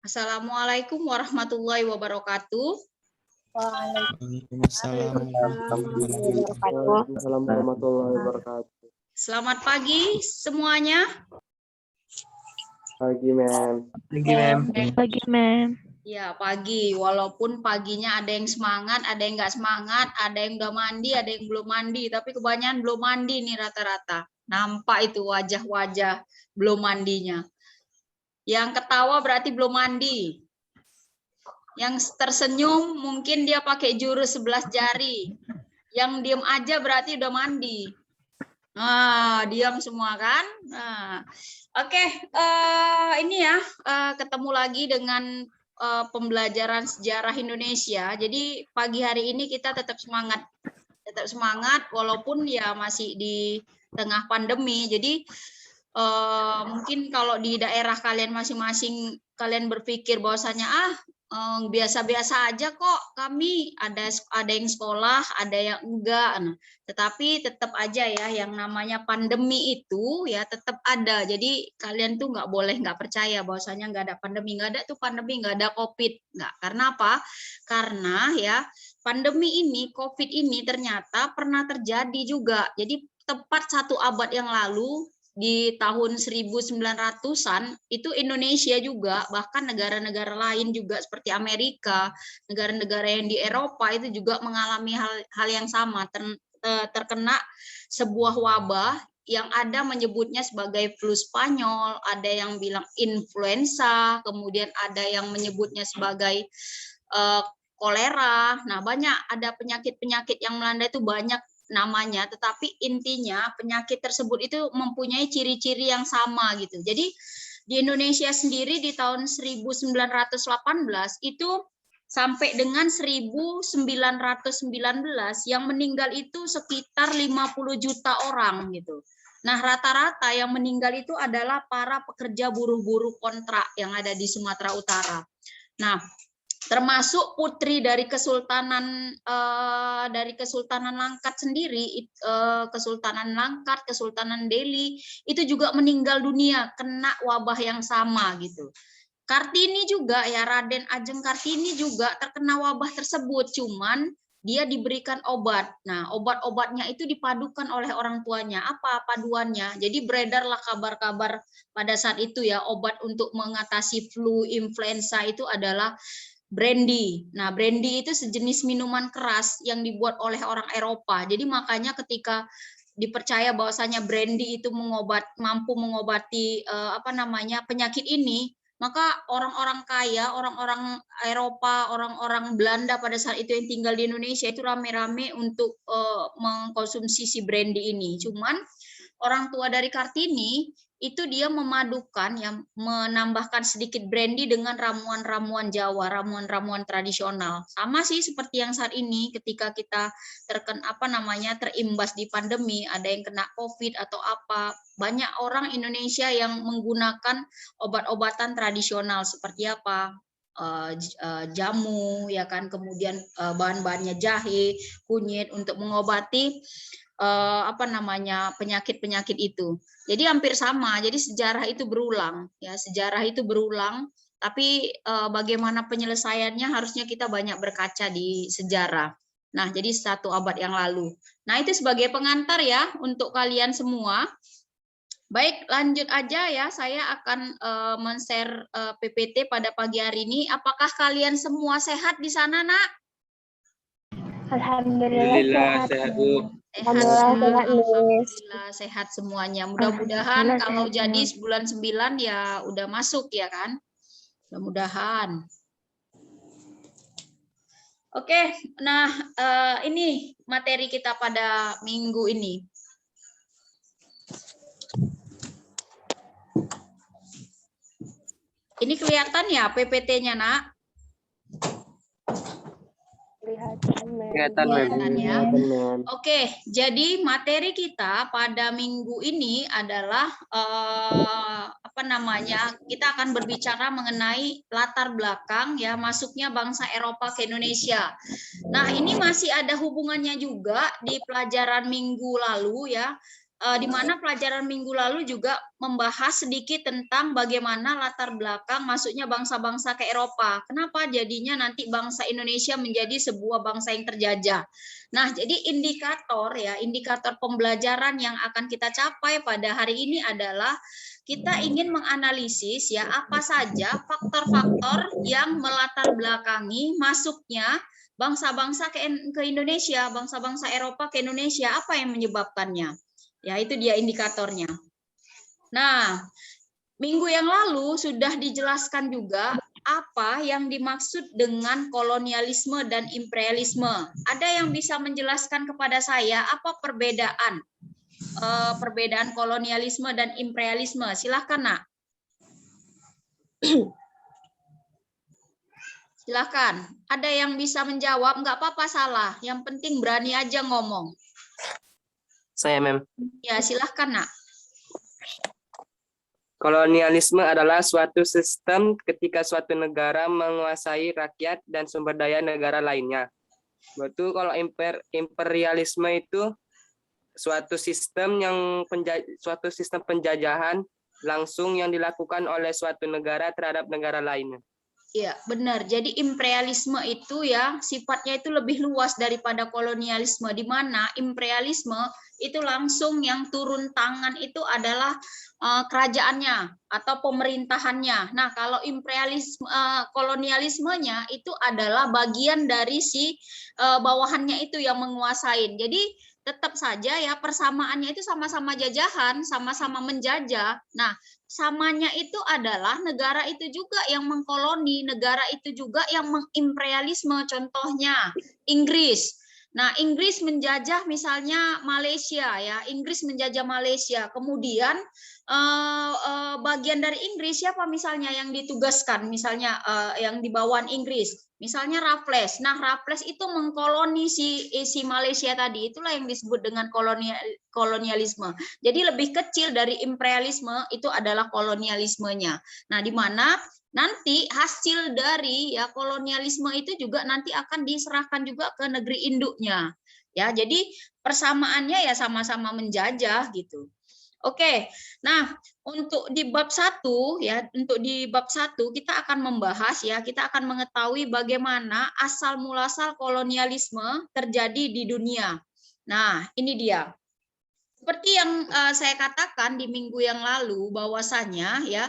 Assalamualaikum warahmatullahi wabarakatuh. Waalaikumsalam warahmatullahi wabarakatuh. Selamat pagi semuanya. Pagi, Mem. Pagi, Mem. Ya, pagi. Walaupun paginya ada yang semangat, ada yang nggak semangat, ada yang udah mandi, ada yang belum mandi. Tapi kebanyakan belum mandi nih rata-rata. Nampak itu wajah-wajah belum mandinya. Yang ketawa berarti belum mandi. Yang tersenyum mungkin dia pakai jurus 11 jari. Yang diem aja berarti udah mandi. Nah, diam semua kan? Nah, oke, ini ya ketemu lagi dengan pembelajaran sejarah Indonesia. Jadi pagi hari ini kita tetap semangat walaupun ya masih di tengah pandemi. Jadi mungkin kalau di daerah kalian masing-masing kalian berpikir bahwasanya biasa-biasa aja kok, kami ada yang sekolah, ada yang enggak. Nah, tetapi tetap aja ya yang namanya pandemi itu ya tetap ada. Jadi kalian tuh nggak boleh nggak percaya bahwasanya nggak ada pandemi, nggak ada tuh pandemi, nggak ada COVID, nggak. Karena apa? Karena ya pandemi ini, COVID ini ternyata pernah terjadi juga. Jadi tepat 1 abad yang lalu di tahun 1900-an itu Indonesia juga, bahkan negara-negara lain juga seperti Amerika, negara-negara yang di Eropa itu juga mengalami hal yang sama, terkena sebuah wabah yang ada menyebutnya sebagai flu Spanyol, ada yang bilang influenza, kemudian ada yang menyebutnya sebagai kolera. Nah, banyak ada penyakit-penyakit yang melanda itu banyak namanya, tetapi intinya penyakit tersebut itu mempunyai ciri-ciri yang sama gitu. Jadi di Indonesia sendiri di tahun 1918 itu sampai dengan 1919 yang meninggal itu sekitar 50 juta orang gitu. Nah, rata-rata yang meninggal itu adalah para pekerja buruh-buruh kontrak yang ada di Sumatera Utara. Nah, termasuk putri dari Kesultanan Langkat sendiri, Kesultanan Langkat, Kesultanan Delhi itu juga meninggal dunia kena wabah yang sama gitu. Kartini juga ya, Raden Ajeng Kartini juga terkena wabah tersebut, cuman dia diberikan obat. Nah, obat-obatnya itu dipadukan oleh orang tuanya. Apa paduannya? Jadi beredarlah kabar-kabar pada saat itu ya, obat untuk mengatasi flu influenza itu adalah brandy. Nah, brandy itu sejenis minuman keras yang dibuat oleh orang Eropa. Jadi makanya ketika dipercaya bahwasanya brandy itu mampu mengobati penyakit ini, maka orang-orang kaya, orang-orang Eropa, orang-orang Belanda pada saat itu yang tinggal di Indonesia itu rame-rame untuk mengkonsumsi si brandy ini. Cuman orang tua dari Kartini itu dia memadukan, yang menambahkan sedikit brandy dengan ramuan-ramuan Jawa, ramuan-ramuan tradisional. Sama sih seperti yang saat ini ketika kita terimbas di pandemi, ada yang kena COVID atau apa. Banyak orang Indonesia yang menggunakan obat-obatan tradisional seperti apa? Jamu ya kan, kemudian bahan-bahannya jahe, kunyit untuk mengobati penyakit-penyakit itu. Jadi hampir sama. Jadi sejarah itu berulang, ya sejarah itu berulang. Tapi bagaimana penyelesaiannya harusnya kita banyak berkaca di sejarah. Nah, jadi 1 abad yang lalu. Nah, itu sebagai pengantar ya untuk kalian semua. Baik, lanjut aja ya. Saya akan men-share PPT pada pagi hari ini. Apakah kalian semua sehat di sana, Nak? Alhamdulillah sehat, Bu. Alhamdulillah sehat semuanya. Mudah-mudahan kalau jadi bulan 9 ya udah masuk ya kan. Mudah-mudahan. Oke, nah ini materi kita pada minggu ini. Ini kelihatan ya PPT-nya, Nak? Kelihatan ya. Oke, jadi materi kita pada minggu ini adalah kita akan berbicara mengenai latar belakang ya masuknya bangsa Eropa ke Indonesia. Nah, ini masih ada hubungannya juga di pelajaran minggu lalu ya. di mana pelajaran minggu lalu juga membahas sedikit tentang bagaimana latar belakang masuknya bangsa-bangsa ke Eropa. Kenapa jadinya nanti bangsa Indonesia menjadi sebuah bangsa yang terjajah. Nah, jadi indikator pembelajaran yang akan kita capai pada hari ini adalah kita ingin menganalisis ya apa saja faktor-faktor yang melatar belakangi masuknya bangsa-bangsa ke Indonesia, bangsa-bangsa Eropa ke Indonesia, apa yang menyebabkannya? Ya, itu dia indikatornya. Nah, minggu yang lalu sudah dijelaskan juga apa yang dimaksud dengan kolonialisme dan imperialisme. Ada yang bisa menjelaskan kepada saya apa perbedaan kolonialisme dan imperialisme? Silahkan, Nak. Silahkan. Ada yang bisa menjawab? Nggak apa-apa salah. Yang penting berani aja ngomong. Saya, Mem. Ya, silahkan, Nak. Kolonialisme adalah suatu sistem ketika suatu negara menguasai rakyat dan sumber daya negara lainnya. Betul, kalau imperialisme itu suatu sistem penjajahan langsung yang dilakukan oleh suatu negara terhadap negara lainnya. Iya, benar. Jadi imperialisme itu ya sifatnya itu lebih luas daripada kolonialisme, di mana imperialisme itu langsung yang turun tangan itu adalah kerajaannya atau pemerintahannya. Nah, kalau kolonialismenya itu adalah bagian dari si bawahannya itu yang menguasain. Jadi tetap saja ya persamaannya itu sama-sama jajahan, sama-sama menjajah. Nah, samanya itu adalah negara itu juga yang mengkoloni, negara itu juga yang mengimperialisme. Contohnya Inggris. Nah, Inggris menjajah misalnya Malaysia ya, Inggris menjajah Malaysia. Kemudian bagian dari Inggris siapa misalnya yang ditugaskan, misalnya yang di bawahan Inggris. Misalnya Raffles. Nah, Raffles itu mengkoloni si Malaysia tadi. Itulah yang disebut dengan kolonialisme. Jadi lebih kecil dari imperialisme itu adalah kolonialismenya. Nah, di mana nanti hasil dari ya kolonialisme itu juga nanti akan diserahkan juga ke negeri induknya. Ya, jadi persamaannya ya sama-sama menjajah gitu. Oke, nah untuk di bab 1 ya, untuk di bab 1 kita akan membahas ya, kita akan mengetahui bagaimana asal muasal kolonialisme terjadi di dunia. Nah, ini dia. Seperti yang saya katakan di minggu yang lalu bahwasanya ya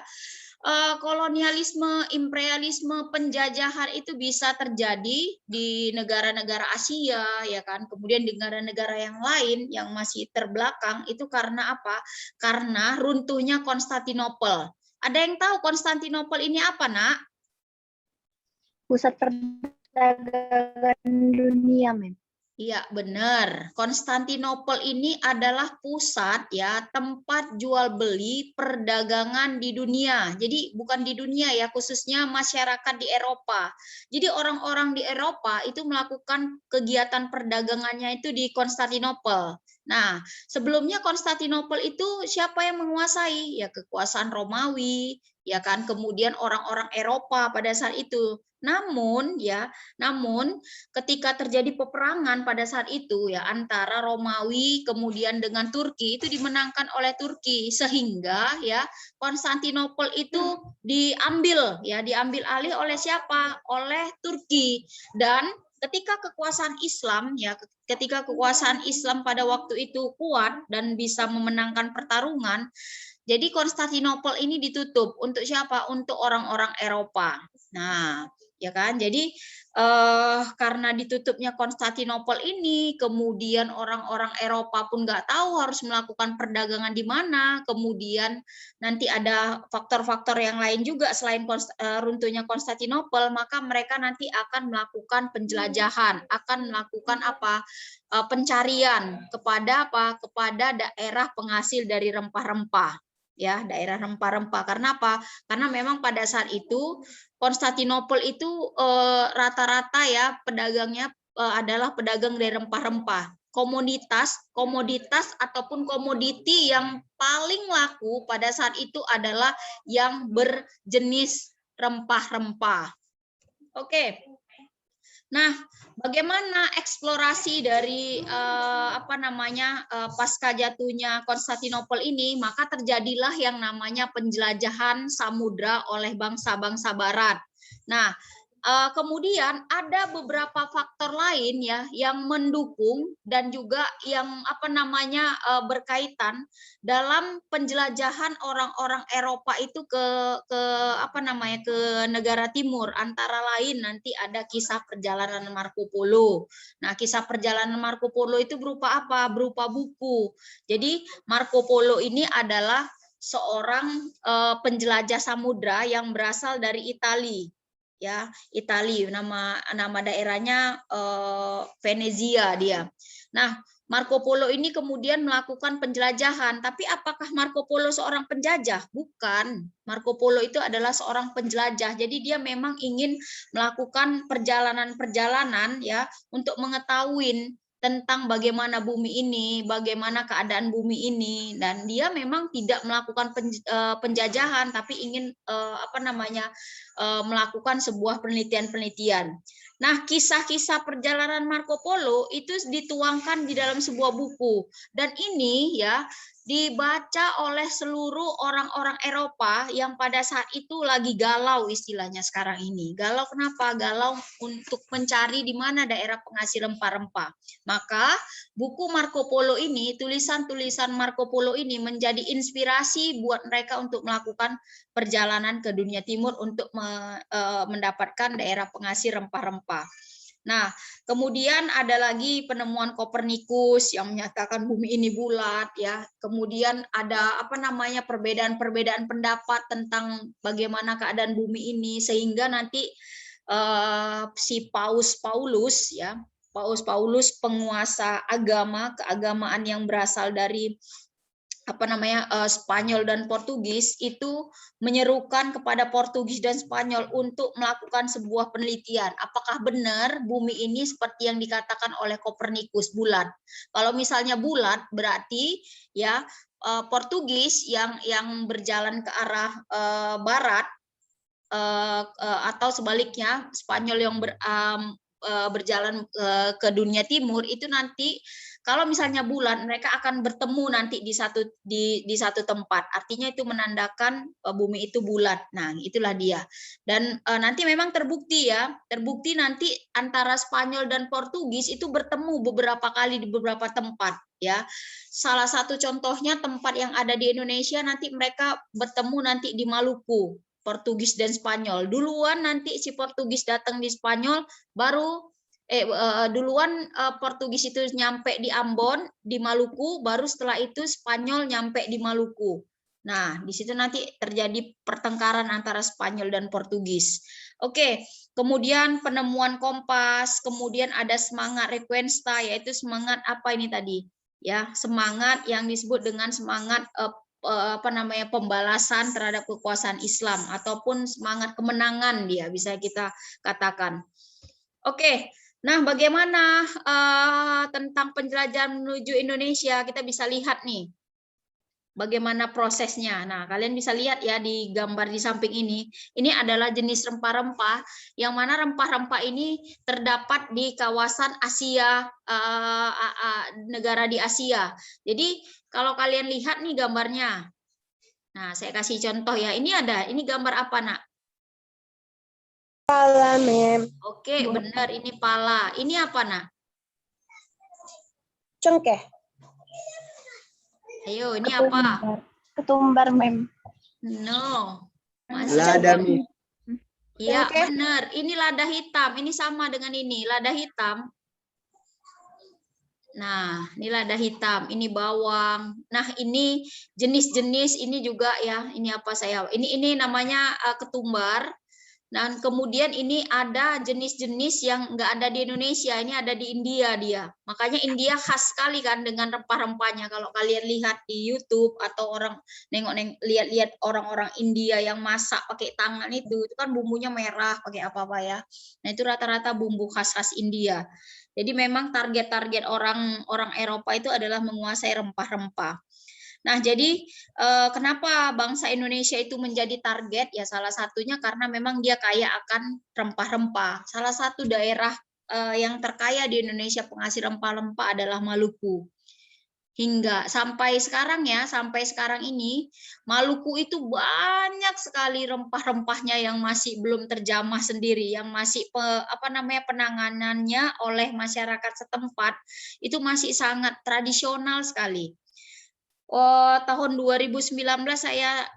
kolonialisme, imperialisme, penjajahan itu bisa terjadi di negara-negara Asia, ya kan? Kemudian di negara-negara yang lain yang masih terbelakang itu karena apa? Karena runtuhnya Konstantinopel. Ada yang tahu Konstantinopel ini apa, Nak? Pusat perdagangan dunia, Mem. Iya, benar. Konstantinopel ini adalah pusat ya, tempat jual beli perdagangan di dunia. Jadi bukan di dunia ya, khususnya masyarakat di Eropa. Jadi orang-orang di Eropa itu melakukan kegiatan perdagangannya itu di Konstantinopel. Nah, sebelumnya Konstantinopel itu siapa yang menguasai? Ya kekuasaan Romawi, ya kan? Kemudian orang-orang Eropa pada saat itu. Namun ketika terjadi peperangan pada saat itu ya antara Romawi kemudian dengan Turki, itu dimenangkan oleh Turki, sehingga ya Konstantinopel itu diambil alih oleh siapa? Oleh Turki. Dan ketika kekuasaan Islam pada waktu itu kuat dan bisa memenangkan pertarungan, jadi Konstantinopel ini ditutup untuk siapa? Untuk orang-orang Eropa. Nah, ya kan? Jadi karena ditutupnya Konstantinopel ini, kemudian orang-orang Eropa pun nggak tahu harus melakukan perdagangan di mana. Kemudian nanti ada faktor-faktor yang lain juga selain runtuhnya Konstantinopel, maka mereka nanti akan melakukan penjelajahan, akan melakukan apa? Pencarian kepada apa? Kepada daerah penghasil dari rempah-rempah. Ya, daerah rempah-rempah. Karena apa? Karena memang pada saat itu Konstantinopel itu rata-rata ya pedagangnya adalah pedagang dari rempah-rempah. Komoditas ataupun komoditi yang paling laku pada saat itu adalah yang berjenis rempah-rempah. Oke. Nah, bagaimana eksplorasi dari pasca jatuhnya Konstantinopel ini, maka terjadilah yang namanya penjelajahan samudra oleh bangsa-bangsa Barat. Nah, kemudian ada beberapa faktor lain ya yang mendukung dan juga yang berkaitan dalam penjelajahan orang-orang Eropa itu ke negara timur. Antara lain nanti ada kisah perjalanan Marco Polo. Nah, kisah perjalanan Marco Polo itu berupa apa? Berupa buku. Jadi Marco Polo ini adalah seorang penjelajah samudra yang berasal dari Italia. Ya, Italia, nama daerahnya Venezia dia. Nah, Marco Polo ini kemudian melakukan penjelajahan, tapi apakah Marco Polo seorang penjajah? Bukan. Marco Polo itu adalah seorang penjelajah. Jadi dia memang ingin melakukan perjalanan-perjalanan ya untuk mengetahui tentang bagaimana bumi ini, bagaimana keadaan bumi ini, dan dia memang tidak melakukan penjajahan, tapi ingin melakukan sebuah penelitian-penelitian. Nah, kisah-kisah perjalanan Marco Polo itu dituangkan di dalam sebuah buku, dan ini ya dibaca oleh seluruh orang-orang Eropa yang pada saat itu lagi galau, istilahnya sekarang ini. Galau kenapa? Galau untuk mencari di mana daerah penghasil rempah-rempah. Maka buku Marco Polo ini, tulisan-tulisan Marco Polo ini menjadi inspirasi buat mereka untuk melakukan perjalanan ke dunia timur untuk mendapatkan daerah penghasil rempah-rempah. Nah, kemudian ada lagi penemuan Kopernikus yang menyatakan bumi ini bulat ya. Kemudian ada perbedaan-perbedaan pendapat tentang bagaimana keadaan bumi ini, sehingga nanti si Paus Paulus penguasa keagamaan yang berasal dari Spanyol dan Portugis itu menyerukan kepada Portugis dan Spanyol untuk melakukan sebuah penelitian. Apakah benar bumi ini seperti yang dikatakan oleh Kopernikus bulat? Kalau misalnya bulat berarti ya Portugis yang berjalan ke arah barat atau sebaliknya Spanyol yang berjalan ke dunia timur itu nanti kalau misalnya bulan mereka akan bertemu nanti di satu tempat, artinya itu menandakan bumi itu bulat. Nah, itulah dia. Dan nanti memang terbukti nanti antara Spanyol dan Portugis itu bertemu beberapa kali di beberapa tempat ya. Salah satu contohnya tempat yang ada di Indonesia, nanti mereka bertemu nanti di Maluku. Portugis dan Spanyol. Duluan nanti si Portugis datang di Spanyol, baru duluan Portugis itu nyampe di Ambon, di Maluku, baru setelah itu Spanyol nyampe di Maluku. Nah, di situ nanti terjadi pertengkaran antara Spanyol dan Portugis. Oke, kemudian penemuan kompas, kemudian ada semangat Requesta, yaitu semangat apa ini tadi? Ya, semangat yang disebut dengan semangat pembalasan terhadap kekuasaan Islam ataupun semangat kemenangan dia bisa kita katakan. Oke, nah bagaimana tentang penjelajahan menuju Indonesia, kita bisa lihat nih bagaimana prosesnya. Nah, kalian bisa lihat ya di gambar di samping ini. Ini adalah jenis rempah-rempah yang mana rempah-rempah ini terdapat di kawasan Asia, negara di Asia. Jadi kalau kalian lihat nih gambarnya. Nah, saya kasih contoh ya. Ini gambar apa, Nak? Pala, Mem. Oke, benar, ini pala. Ini apa, Nak? Cengkeh. Ayo, ini apa? Ketumbar, Mem. No. Lada, Mi. Iya, benar. Ini lada hitam. Ini sama dengan ini, lada hitam. Nah, ini lada hitam, ini bawang. Nah, ini jenis-jenis ini juga ya. Ini apa saya? Ini namanya ketumbar. Dan kemudian ini ada jenis-jenis yang enggak ada di Indonesia. Ini ada di India dia. Makanya India khas sekali kan dengan rempah-rempahnya. Kalau kalian lihat di YouTube atau orang lihat orang-orang India yang masak pakai tangan itu kan bumbunya merah, pakai apa-apa ya. Nah, itu rata-rata bumbu khas-khas India. Jadi memang target-target orang Eropa itu adalah menguasai rempah-rempah. Nah, jadi kenapa bangsa Indonesia itu menjadi target? Ya salah satunya karena memang dia kaya akan rempah-rempah. Salah satu daerah yang terkaya di Indonesia penghasil rempah-rempah adalah Maluku. Hingga sampai sekarang ya, sampai sekarang ini Maluku itu banyak sekali rempah-rempahnya yang masih belum terjamah sendiri, yang masih penanganannya oleh masyarakat setempat itu masih sangat tradisional sekali. Tahun 2019 saya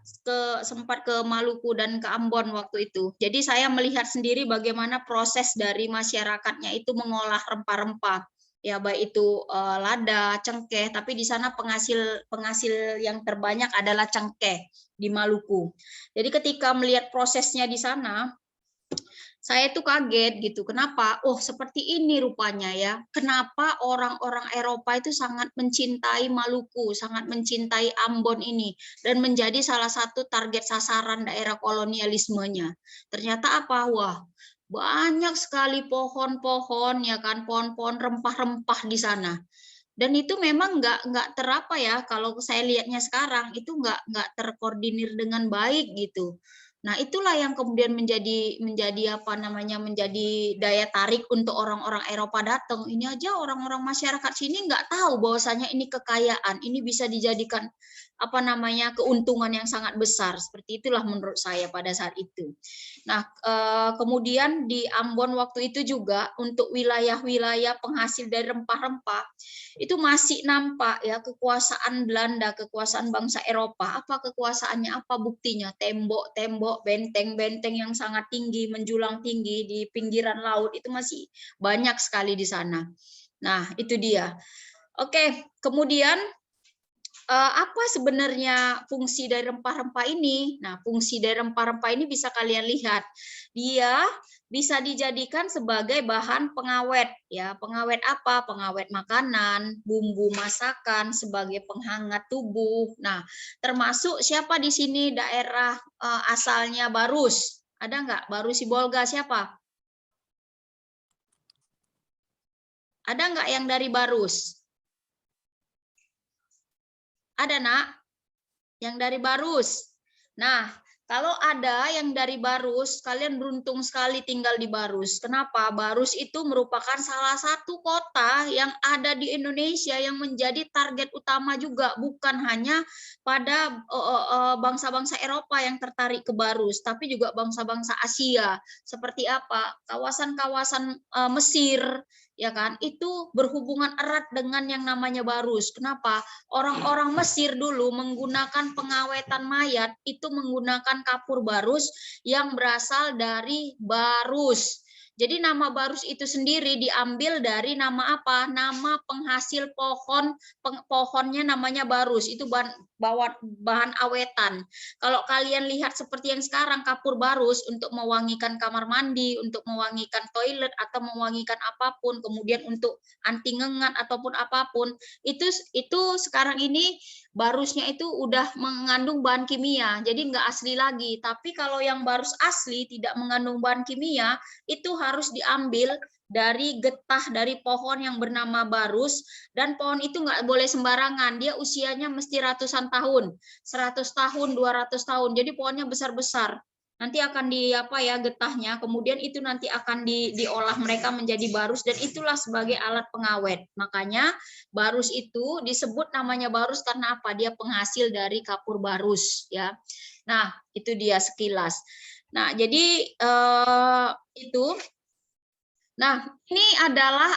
sempat ke Maluku dan ke Ambon waktu itu. Jadi saya melihat sendiri bagaimana proses dari masyarakatnya itu mengolah rempah-rempah. Ya baik itu lada, cengkeh, tapi di sana penghasil yang terbanyak adalah cengkeh di Maluku. Jadi ketika melihat prosesnya di sana, saya tuh kaget gitu. Kenapa? Oh, seperti ini rupanya ya. Kenapa orang-orang Eropa itu sangat mencintai Maluku, sangat mencintai Ambon ini dan menjadi salah satu target sasaran daerah kolonialismenya. Ternyata apa? Wah, banyak sekali pohon-pohon ya kan, pohon-pohon rempah-rempah di sana. Dan itu memang nggak terapa ya, kalau saya lihatnya sekarang itu nggak terkoordinir dengan baik gitu. Nah, itulah yang kemudian menjadi apa namanya, menjadi daya tarik untuk orang-orang Eropa datang. Ini aja orang-orang masyarakat sini nggak tahu bahwasanya ini kekayaan, ini bisa dijadikan apa namanya, keuntungan yang sangat besar. Seperti itulah menurut saya pada saat itu. Nah, kemudian di Ambon waktu itu juga untuk wilayah-wilayah penghasil dari rempah-rempah itu masih nampak ya kekuasaan Belanda, kekuasaan bangsa Eropa. Apa kekuasaannya? Apa buktinya? Tembok-tembok, benteng-benteng yang sangat tinggi, menjulang tinggi di pinggiran laut itu masih banyak sekali di sana. Nah, itu dia. Oke, kemudian apa sebenarnya fungsi dari rempah-rempah ini? Nah, fungsi dari rempah-rempah ini bisa kalian lihat. Dia bisa dijadikan sebagai bahan pengawet ya. Pengawet apa? Pengawet makanan, bumbu masakan, sebagai penghangat tubuh. Nah, termasuk siapa di sini daerah asalnya Barus? Ada nggak? Barus Sibolga siapa? Ada nggak yang dari Barus? Ada, Nak? Yang dari Barus. Nah, kalau ada yang dari Barus, kalian beruntung sekali tinggal di Barus. Kenapa? Barus itu merupakan salah satu kota yang ada di Indonesia yang menjadi target utama juga. Bukan hanya pada bangsa-bangsa Eropa yang tertarik ke Barus, tapi juga bangsa-bangsa Asia. Seperti apa? Kawasan-kawasan Mesir, ya kan? Itu berhubungan erat dengan yang namanya Barus. Kenapa? Orang-orang Mesir dulu menggunakan pengawetan mayat itu menggunakan kapur barus yang berasal dari barus. Jadi nama barus itu sendiri diambil dari nama apa? Nama penghasil pohon, pohonnya namanya barus. Itu bahan awetan. Kalau kalian lihat seperti yang sekarang kapur barus untuk mewangikan kamar mandi, untuk mewangikan toilet atau mewangikan apapun, kemudian untuk anti ngengat ataupun apapun, itu sekarang ini barusnya itu udah mengandung bahan kimia, jadi nggak asli lagi. Tapi kalau yang barus asli tidak mengandung bahan kimia, itu harus diambil dari getah dari pohon yang bernama barus, dan pohon itu nggak boleh sembarangan, dia usianya mesti ratusan tahun, 100 tahun, 200 tahun, jadi pohonnya besar-besar. Nanti akan getahnya, kemudian itu nanti akan diolah mereka menjadi barus, dan itulah sebagai alat pengawet. Makanya barus itu disebut namanya barus karena apa? Dia penghasil dari kapur barus ya. Nah, itu dia sekilas. Nah, jadi itu. Nah, ini adalah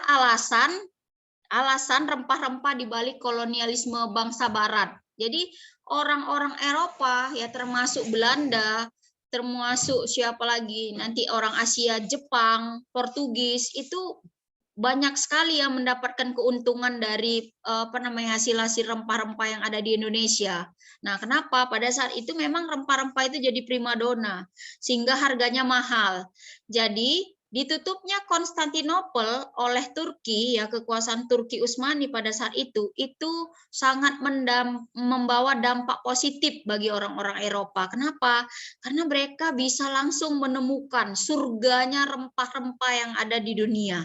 alasan rempah-rempah di balik kolonialisme bangsa barat. Jadi orang-orang Eropa ya, termasuk Belanda, termasuk siapa lagi nanti orang Asia, Jepang, Portugis, itu banyak sekali yang mendapatkan keuntungan dari hasil-hasil rempah-rempah yang ada di Indonesia. Nah, kenapa? Pada saat itu memang rempah-rempah itu jadi primadona sehingga harganya mahal. Jadi ditutupnya Konstantinopel oleh Turki ya, kekuasaan Turki Utsmani pada saat itu sangat membawa dampak positif bagi orang-orang Eropa. Kenapa? Karena mereka bisa langsung menemukan surganya rempah-rempah yang ada di dunia.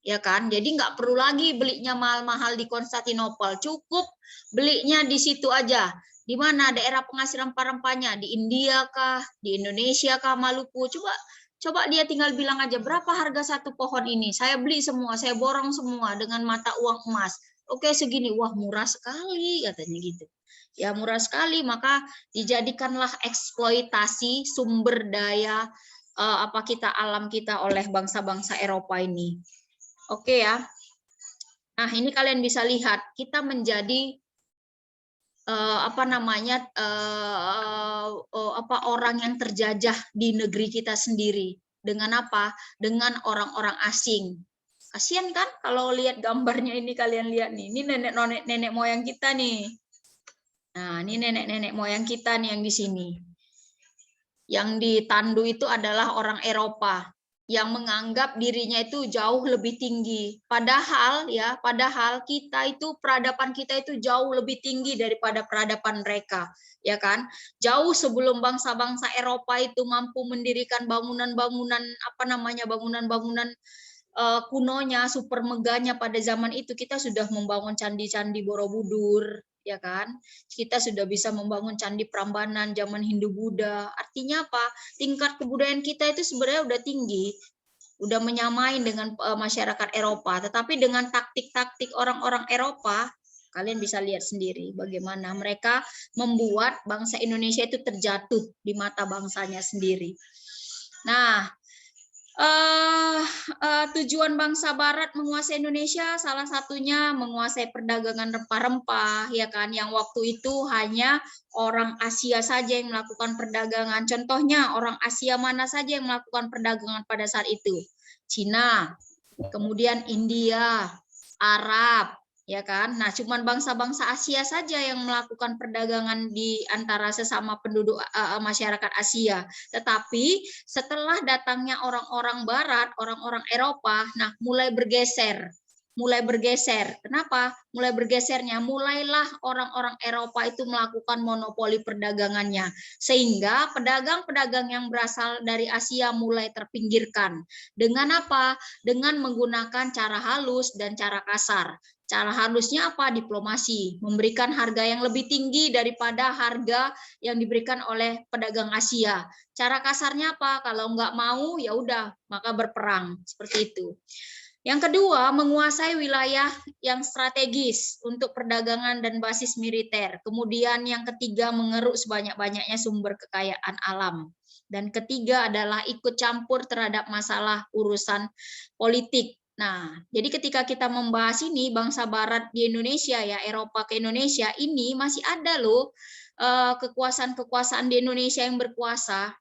Ya kan, jadi nggak perlu lagi belinya mahal-mahal di Konstantinopel, cukup belinya di situ aja. Di mana daerah penghasil rempah-rempahnya? Di India kah, di Indonesia kah, Maluku? Coba Coba dia tinggal bilang aja, berapa harga satu pohon ini? Saya beli semua, saya borong semua dengan mata uang emas. Oke, segini. Wah, murah sekali katanya gitu. Ya, murah sekali, maka dijadikanlah eksploitasi sumber daya alam kita oleh bangsa-bangsa Eropa ini. Oke ya. Nah, ini kalian bisa lihat, kita menjadi orang yang terjajah di negeri kita sendiri. Dengan apa? Dengan orang-orang asing. Kasian kan kalau lihat gambarnya ini, kalian lihat nih. Ini nenek moyang kita nih. Nah, ini nenek moyang kita nih yang di sini. Yang ditandu itu adalah orang Eropa yang menganggap dirinya itu jauh lebih tinggi. Padahal kita itu, peradaban kita itu jauh lebih tinggi daripada peradaban mereka, ya kan? Jauh sebelum bangsa-bangsa Eropa itu mampu mendirikan bangunan-bangunan bangunan-bangunan kunonya, super megahnya pada zaman itu, kita sudah membangun candi-candi Borobudur, ya kan? Kita sudah bisa membangun candi Prambanan zaman Hindu-Buddha. Artinya apa? Tingkat kebudayaan kita itu sebenarnya udah tinggi, udah menyamai dengan masyarakat Eropa. Tetapi dengan taktik-taktik orang-orang Eropa, kalian bisa lihat sendiri bagaimana mereka membuat bangsa Indonesia itu terjatuh di mata bangsanya sendiri. Nah, tujuan bangsa Barat menguasai Indonesia salah satunya menguasai perdagangan rempah-rempah, ya kan, yang waktu itu hanya orang Asia saja yang melakukan perdagangan. Contohnya orang Asia mana saja yang melakukan perdagangan pada saat itu? Cina, kemudian India, Arab, ya kan. Nah, cuman bangsa-bangsa Asia saja yang melakukan perdagangan di antara sesama penduduk masyarakat Asia. Tetapi setelah datangnya orang-orang Barat, orang-orang Eropa, nah mulai bergeser. Kenapa? Mulai bergesernya, mulailah orang-orang Eropa itu melakukan monopoli perdagangannya, sehingga pedagang-pedagang yang berasal dari Asia mulai terpinggirkan. Dengan apa? Dengan menggunakan cara halus dan cara kasar. Cara halusnya apa? Diplomasi, memberikan harga yang lebih tinggi daripada harga yang diberikan oleh pedagang Asia. Cara kasarnya apa? Kalau nggak mau, ya udah, maka berperang. Seperti itu. Yang kedua, menguasai wilayah yang strategis untuk perdagangan dan basis militer. Kemudian yang ketiga, mengeruk sebanyak-banyaknya sumber kekayaan alam. Dan ketiga adalah ikut campur terhadap masalah urusan politik. Nah, jadi ketika kita membahas ini, bangsa Barat di Indonesia, ya Eropa ke Indonesia, ini masih ada loh kekuasaan-kekuasaan di Indonesia yang berkuasa.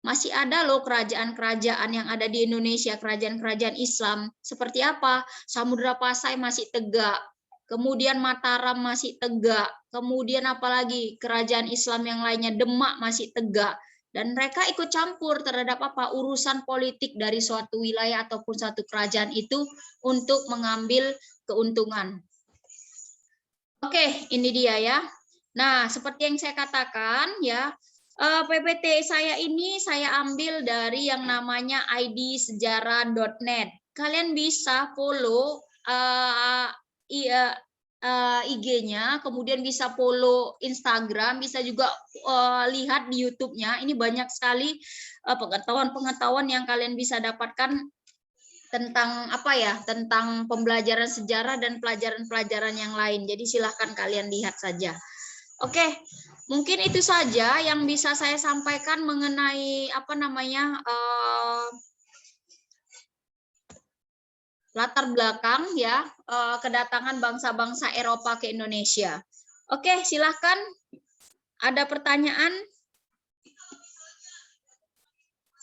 Masih ada loh kerajaan-kerajaan yang ada di Indonesia, kerajaan-kerajaan Islam. Seperti apa? Samudra Pasai masih tegak, kemudian Mataram masih tegak, kemudian apalagi kerajaan Islam yang lainnya, Demak masih tegak. Dan mereka ikut campur terhadap apa? Urusan politik dari suatu wilayah ataupun suatu kerajaan itu untuk mengambil keuntungan. Oke, ini dia ya. Nah, seperti yang saya katakan ya, PPT saya ini saya ambil dari yang namanya idsejarah.net. Kalian bisa follow IG-nya, kemudian bisa follow Instagram, bisa juga lihat di YouTube-nya. Ini banyak sekali pengetahuan-pengetahuan yang kalian bisa dapatkan tentang tentang pembelajaran sejarah dan pelajaran-pelajaran yang lain. Jadi silahkan kalian lihat saja. Oke, mungkin itu saja yang bisa saya sampaikan mengenai latar belakang ya kedatangan bangsa-bangsa Eropa ke Indonesia. Oke, silahkan. Ada pertanyaan?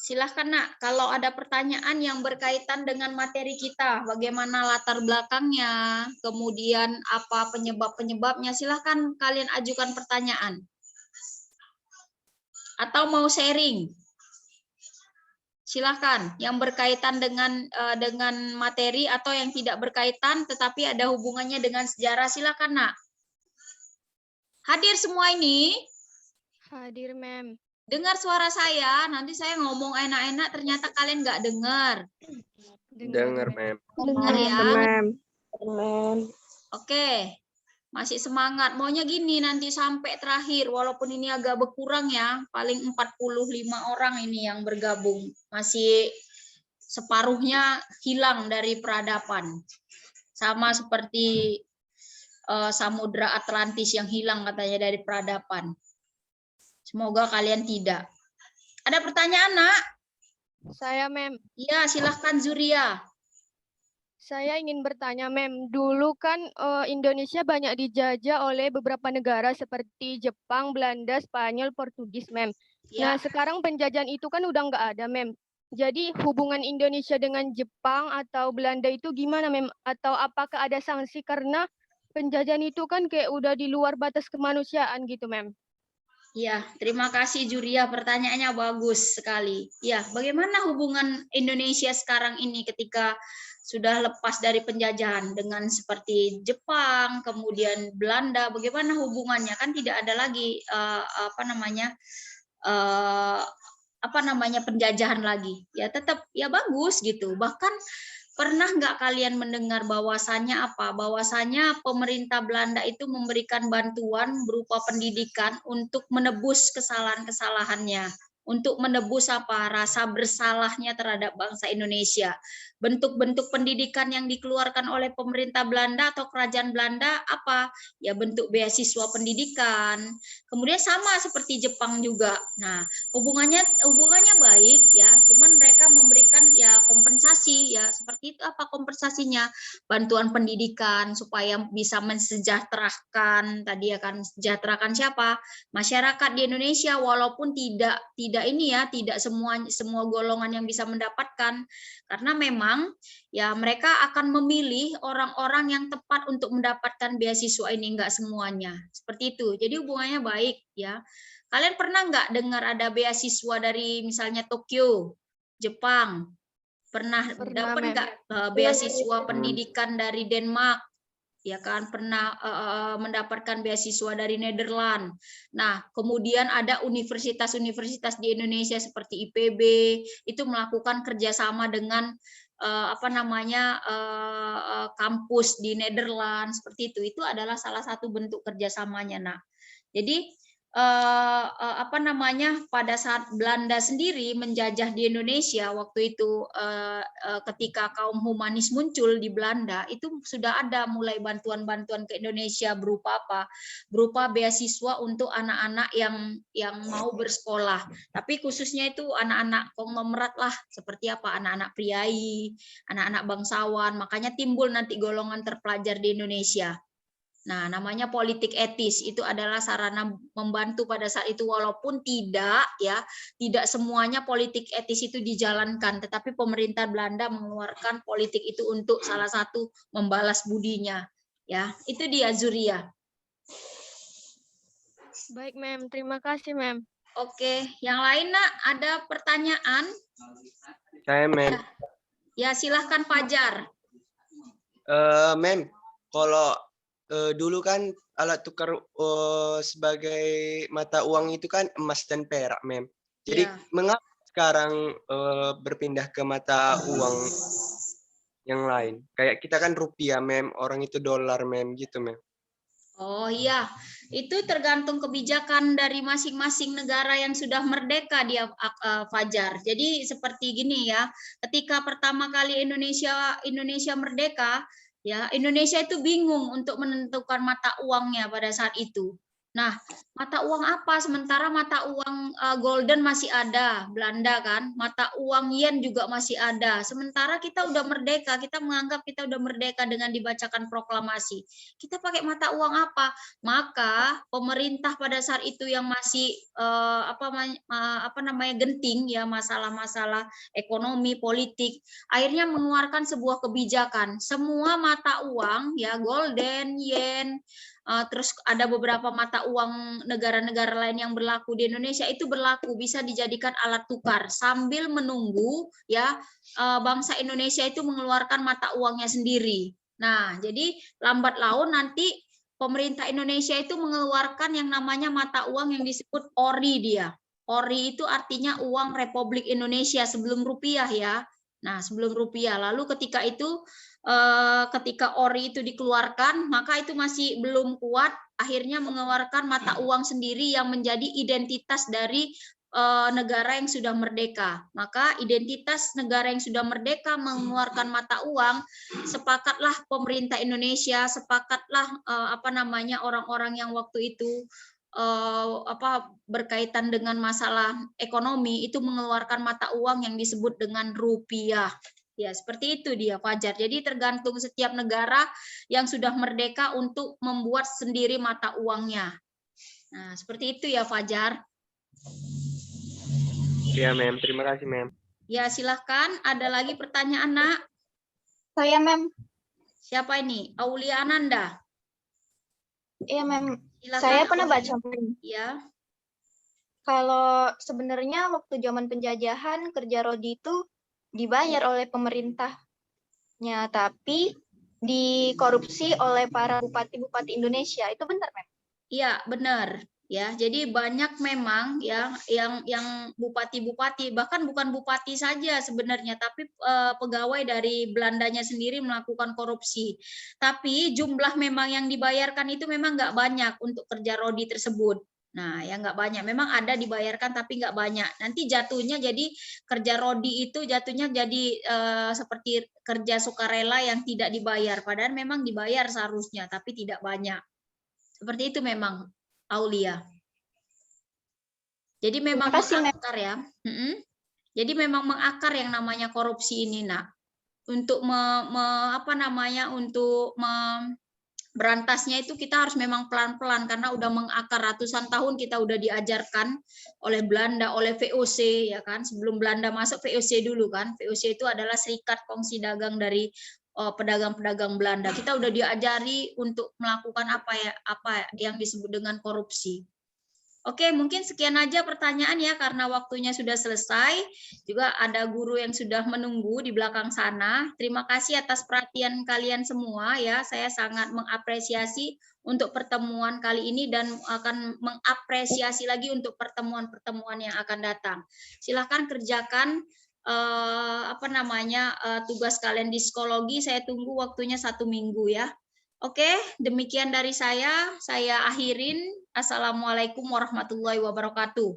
Silahkan Nak, kalau ada pertanyaan yang berkaitan dengan materi kita, bagaimana latar belakangnya, kemudian apa penyebab-penyebabnya, silahkan kalian ajukan pertanyaan. Atau mau sharing? Silahkan, yang berkaitan dengan materi atau yang tidak berkaitan tetapi ada hubungannya dengan sejarah, silahkan Nak. Hadir semua ini? Hadir, Mem. Dengar suara saya, nanti saya ngomong enak-enak ternyata kalian nggak dengar. Dengar, Mem. Dengar ya. Mem. Oke. masih semangat. Maunya gini nanti sampai terakhir, walaupun ini agak berkurang ya, paling 45 orang ini yang bergabung. Masih separuhnya hilang dari peradaban. Sama seperti Samudra Atlantis yang hilang katanya dari peradaban. Semoga kalian tidak. Ada pertanyaan, Nak? Saya, Mem. Iya, silahkan Zuria. Saya ingin bertanya, Mem. Dulu kan Indonesia banyak dijajah oleh beberapa negara seperti Jepang, Belanda, Spanyol, Portugis, Mem. Nah, Ya, sekarang penjajahan itu kan udah nggak ada, Mem. Jadi hubungan Indonesia dengan Jepang atau Belanda itu gimana, Mem? Atau apakah ada sanksi karena penjajahan itu kan kayak udah di luar batas kemanusiaan gitu, Mem? ya, terima kasih Juria, pertanyaannya bagus sekali. Ya, bagaimana hubungan Indonesia sekarang ini ketika sudah lepas dari penjajahan dengan seperti Jepang, kemudian Belanda, bagaimana hubungannya? Kan tidak ada lagi penjajahan lagi. Ya tetap ya bagus gitu. Bahkan pernah nggak kalian mendengar bahwasannya apa? Bahwasannya pemerintah Belanda itu memberikan bantuan berupa pendidikan untuk menebus kesalahan-kesalahannya, untuk menebus apa? Rasa bersalahnya terhadap bangsa Indonesia. Bentuk-bentuk pendidikan yang dikeluarkan oleh pemerintah Belanda atau kerajaan Belanda apa? Ya bentuk beasiswa pendidikan. Kemudian sama seperti Jepang juga. Nah, hubungannya baik ya, cuman mereka memberikan ya kompensasi ya, seperti itu. Apa kompensasinya? Bantuan pendidikan supaya bisa mensejahterakan, tadi akan mensejahterakan siapa? Masyarakat di Indonesia, walaupun tidak ini ya, tidak semua golongan yang bisa mendapatkan, karena memang ya mereka akan memilih orang-orang yang tepat untuk mendapatkan beasiswa ini, enggak semuanya. Seperti itu. Jadi hubungannya baik ya. Kalian pernah nggak dengar ada beasiswa dari misalnya Tokyo, Jepang? Pernah dapat Mem. nggak beasiswa pendidikan dari Denmark? Ya kan, pernah mendapatkan beasiswa dari Nederland. Nah, kemudian ada universitas-universitas di Indonesia seperti IPB itu melakukan kerjasama dengan kampus di Nederland seperti itu. Itu adalah salah satu bentuk kerjasamanya. Nah, jadi pada saat Belanda sendiri menjajah di Indonesia waktu itu, ketika kaum humanis muncul di Belanda, itu sudah ada mulai bantuan-bantuan ke Indonesia berupa apa? Berupa beasiswa untuk anak-anak yang mau bersekolah. Tapi khususnya itu anak-anak konglomerat lah, seperti apa? Anak-anak priai, anak-anak bangsawan. Makanya timbul nanti golongan terpelajar di Indonesia. Nah, namanya politik etis, itu adalah sarana membantu pada saat itu, walaupun tidak semuanya politik etis itu dijalankan, tetapi pemerintah Belanda mengeluarkan politik itu untuk salah satu membalas budinya. Ya, itu dia Zuria. Baik, Mem. Terima kasih, Mem. Oke, yang lain Nak, ada pertanyaan? Saya, Mem. Ya, silahkan Fajar. Mem, kalau dulu kan alat tukar sebagai mata uang itu kan emas dan perak, Mem. Jadi Ya. mengapa sekarang berpindah ke mata uang yang lain? Kayak kita kan rupiah, Mem. Orang itu dolar, Mem. Gitu, Mem. Oh iya, itu tergantung kebijakan dari masing-masing negara yang sudah merdeka dia, Fajar. Jadi seperti gini ya, ketika pertama kali Indonesia merdeka, ya Indonesia itu bingung untuk menentukan mata uangnya pada saat itu. Nah, mata uang apa? Sementara mata uang golden masih ada, Belanda kan. Mata uang yen juga masih ada. Sementara kita udah merdeka, kita menganggap kita udah merdeka dengan dibacakan proklamasi. Kita pakai mata uang apa? Maka pemerintah pada saat itu yang masih genting ya, masalah-masalah ekonomi, politik, akhirnya mengeluarkan sebuah kebijakan. Semua mata uang ya, golden, yen, terus ada beberapa mata uang negara-negara lain yang berlaku di Indonesia itu berlaku, bisa dijadikan alat tukar sambil menunggu ya bangsa Indonesia itu mengeluarkan mata uangnya sendiri. Nah, jadi lambat laun nanti pemerintah Indonesia itu mengeluarkan yang namanya mata uang yang disebut ORI dia. ORI itu artinya uang Republik Indonesia sebelum rupiah ya. Nah, sebelum rupiah. Lalu ketika itu ketika ori itu dikeluarkan, maka itu masih belum kuat, akhirnya mengeluarkan mata uang sendiri yang menjadi identitas dari negara yang sudah merdeka. Maka identitas negara yang sudah merdeka mengeluarkan mata uang, sepakatlah pemerintah Indonesia, sepakatlah orang-orang yang waktu itu berkaitan dengan masalah ekonomi itu mengeluarkan mata uang yang disebut dengan rupiah. Ya, seperti itu dia, Fajar. Jadi tergantung setiap negara yang sudah merdeka untuk membuat sendiri mata uangnya. Nah, seperti itu ya, Fajar. Iya, Mem. Terima kasih, Mem. Ya, silahkan. Ada lagi pertanyaan, Nak? Saya, Mem. Siapa ini? Aulia Ananda. Iya, Mem. Silakan, Saya pernah Aulia. baca, Mem. Ya. Kalau sebenarnya waktu zaman penjajahan kerja rodi itu dibayar oleh pemerintahnya, tapi dikorupsi oleh para bupati-bupati Indonesia. Itu benar, Mem? Iya, benar. Ya, jadi banyak memang ya yang bupati-bupati, bahkan bukan bupati saja sebenarnya, tapi pegawai dari Belandanya sendiri melakukan korupsi. Tapi jumlah memang yang dibayarkan itu memang nggak banyak untuk kerja rodi tersebut. Nah, ya nggak banyak. Memang ada dibayarkan tapi nggak banyak. Nanti jatuhnya jadi kerja rodi itu jatuhnya jadi seperti kerja sukarela yang tidak dibayar. Padahal memang dibayar seharusnya, tapi tidak banyak. Seperti itu memang, Aulia. Jadi memang Terima kasih, Mem. mengakar ya. Jadi memang mengakar yang namanya korupsi ini, Nak. Untuk untuk berantasnya itu kita harus memang pelan-pelan karena udah mengakar ratusan tahun kita udah diajarkan oleh Belanda, oleh VOC ya kan. Sebelum Belanda masuk VOC dulu kan. VOC itu adalah Serikat Kongsi Dagang dari pedagang-pedagang Belanda. Kita udah diajari untuk melakukan apa yang disebut dengan korupsi. Oke, mungkin sekian aja pertanyaan ya karena waktunya sudah selesai. Juga ada guru yang sudah menunggu di belakang sana. Terima kasih atas perhatian kalian semua ya. Saya sangat mengapresiasi untuk pertemuan kali ini dan akan mengapresiasi lagi untuk pertemuan-pertemuan yang akan datang. Silahkan kerjakan tugas kalian di psikologi. Saya tunggu waktunya 1 minggu ya. Oke, demikian dari saya akhirin. Assalamualaikum warahmatullahi wabarakatuh.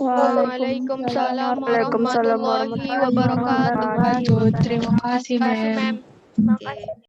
Waalaikumsalam warahmatullahi wabarakatuh. Terima kasih, Terima kasih, Mem. Mem. Oke.